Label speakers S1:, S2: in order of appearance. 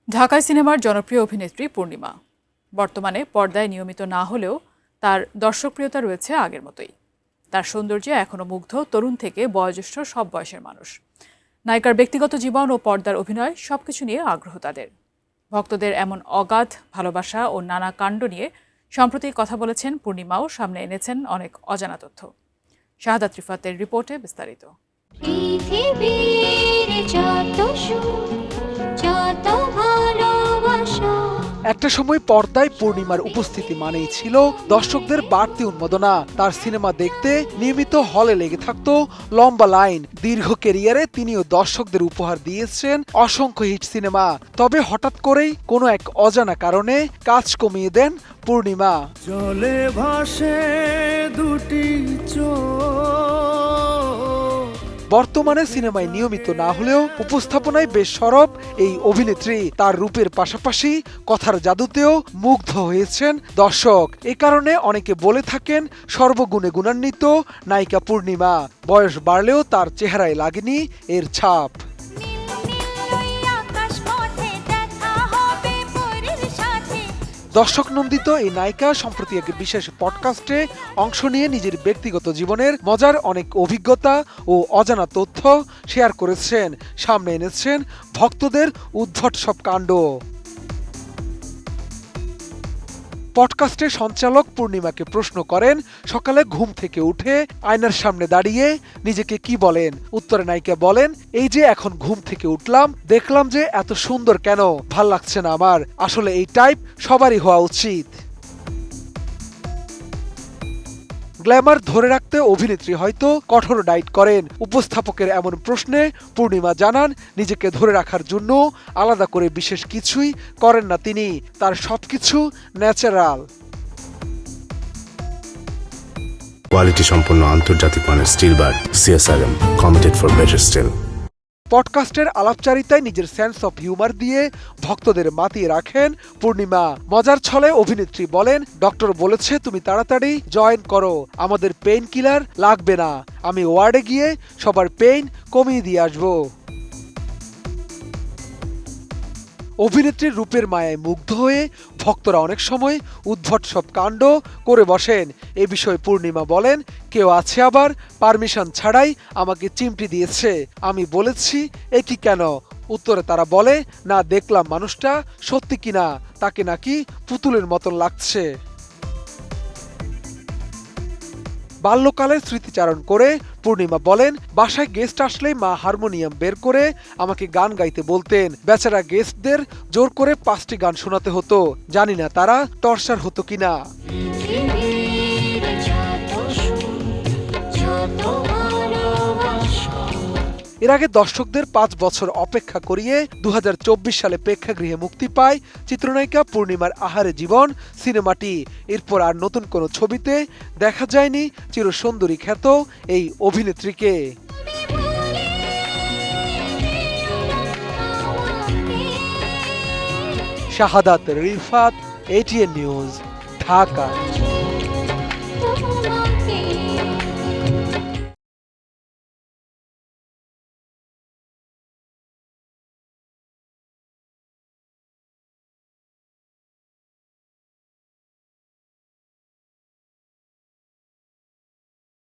S1: ঢাকাই সিনেমার জনপ্রিয় অভিনেত্রী পূর্ণিমা বর্তমানে পর্দায় নিয়মিত না হলেও তার দর্শকপ্রিয়তা রয়েছে আগের মতোই। তার সৌন্দর্যে এখনও মুগ্ধ তরুণ থেকে বয়োজ্যেষ্ঠ সব বয়সের মানুষ। নায়িকার ব্যক্তিগত জীবন ও পর্দার অভিনয় সবকিছু নিয়ে আগ্রহ তাদের। ভক্তদের এমন অগাধ ভালোবাসা ও নানা কাণ্ড নিয়ে সম্প্রতি কথা বলেছেন পূর্ণিমাও সামনে এনেছেন অনেক অজানা তথ্য। শাহাদাত রিফাতের রিপোর্টে বিস্তারিত।
S2: একটা সময় পর্দায় পূর্ণিমার উপস্থিতি মানেই ছিল দর্শকদের বাড়তি উন্মাদনা। তার সিনেমা দেখতে নিয়মিত হলে লেগে থাকতো লম্বা লাইন। দীর্ঘ ক্যারিয়ারে তিনিও দর্শকদের উপহার দিয়েছেন অসংখ্য হিট সিনেমা। তবে হঠাৎ করেই কোনো এক অজানা কারণে কাজ কমিয়ে দেন পূর্ণিমা।
S3: জলে ভাসে দুটি
S2: বর্তমানে সিনেমায় নিয়মিত না হলেও উপস্থাপনায় বেশ সরব এই অভিনেত্রী। তার রূপের পাশাপাশি কথার জাদুতেও মুগ্ধ হয়েছেন দর্শক। এ কারণে অনেকে বলে থাকেন সর্বগুণে গুণান্বিত নায়িকা পূর্ণিমা। বয়স বাড়লেও তার চেহারায় লাগেনি এর ছাপ। দর্শক নন্দিত এই নায়িকা সম্প্রতি এক বিশেষ পডকাস্টে অংশ নিয়ে নিজের ব্যক্তিগত জীবনের মজার অনেক অভিজ্ঞতা ও অজানা তথ্য শেয়ার করেছেন। সামনে এনেছেন ভক্তদের উদ্ভট সব কাণ্ড। পডকাস্টের সঞ্চালক পূর্ণিমাকে প্রশ্ন করেন সকালে ঘুম থেকে উঠে আয়নার সামনে দাঁড়িয়ে নিজেকে কি বলেন। উত্তরে নায়িকা বলেন, এই যে এখন ঘুম থেকে উঠলাম, দেখলাম যে এত সুন্দর কেন, ভাল লাগছে না আমার। আসলে এই টাইপ সবারই হওয়া উচিত। গ্ল্যামার ধরে রাখতে অভিনেত্রী হয়তো কঠোর ডায়েট করেন। উপস্থাপকের এমন প্রশ্নে পূর্ণিমা জানান, নিজেকে ধরে রাখার জন্য আলাদা করে বিশেষ কিছুই করেন না তিনি। তার সবকিছু ন্যাচারাল।
S4: কোয়ালিটি সম্পন্ন আন্তর্জাতিক মানের steel bar CSRM, committed for better steel.
S2: পডকাস্টের আলাপচারিতায় নিজের সেন্স অফ হিউমার দিয়ে ভক্তদের মাতিয়ে রাখেন পূর্ণিমা। মজার ছলে অভিনেত্রী বলেন, ডক্টর বলেছে তুমি তাড়াতাড়ি জয়েন করো, আমাদের পেইন কিলার লাগবে না, আমি ওয়ার্ডে গিয়ে সবার পেইন কমিয়ে দিয়ে আসবো। অভিনেত্রীর রূপের মায়ায় মুগ্ধ হয়ে ভক্তরা অনেক সময় উদ্ভট সব কাণ্ড করে বসেন। এ বিষয়ে পূর্ণিমা বলেন, কেউ আছে আবার পারমিশন ছাড়াই আমাকে চিমটি দিয়েছে, আমি বলেছি এ কি কেন। উত্তরে তারা বলে, না দেখলাম মানুষটা সত্যি কিনা, তাকে নাকি পুতুলের মতন লাগছে। বাল্যকালের স্মৃতিচারণ করে পূর্ণিমা বলেন, বাসায় গেস্ট আসলেই মা হারমোনিয়াম বের করে আমাকে গান গাইতে বলতেন। বেচারা গেস্টদের জোর করে 5টি গান শোনাতে হতো, জানি না তারা টর্চার হতো কিনা। এর আগে দর্শকদের 5 বছর অপেক্ষা করিয়ে 2024 সালে প্রেক্ষাগৃহে মুক্তি পায় চিত্রনায়িকা পূর্ণিমার আহারে জীবন সিনেমাটি। এরপর আর নতুন কোনো ছবিতে দেখা যায়নি চিরসুন্দরী খ্যাত এই অভিনেত্রীকে। শাহাদাত রিফাত, ATN নিউজ, ঢাকা।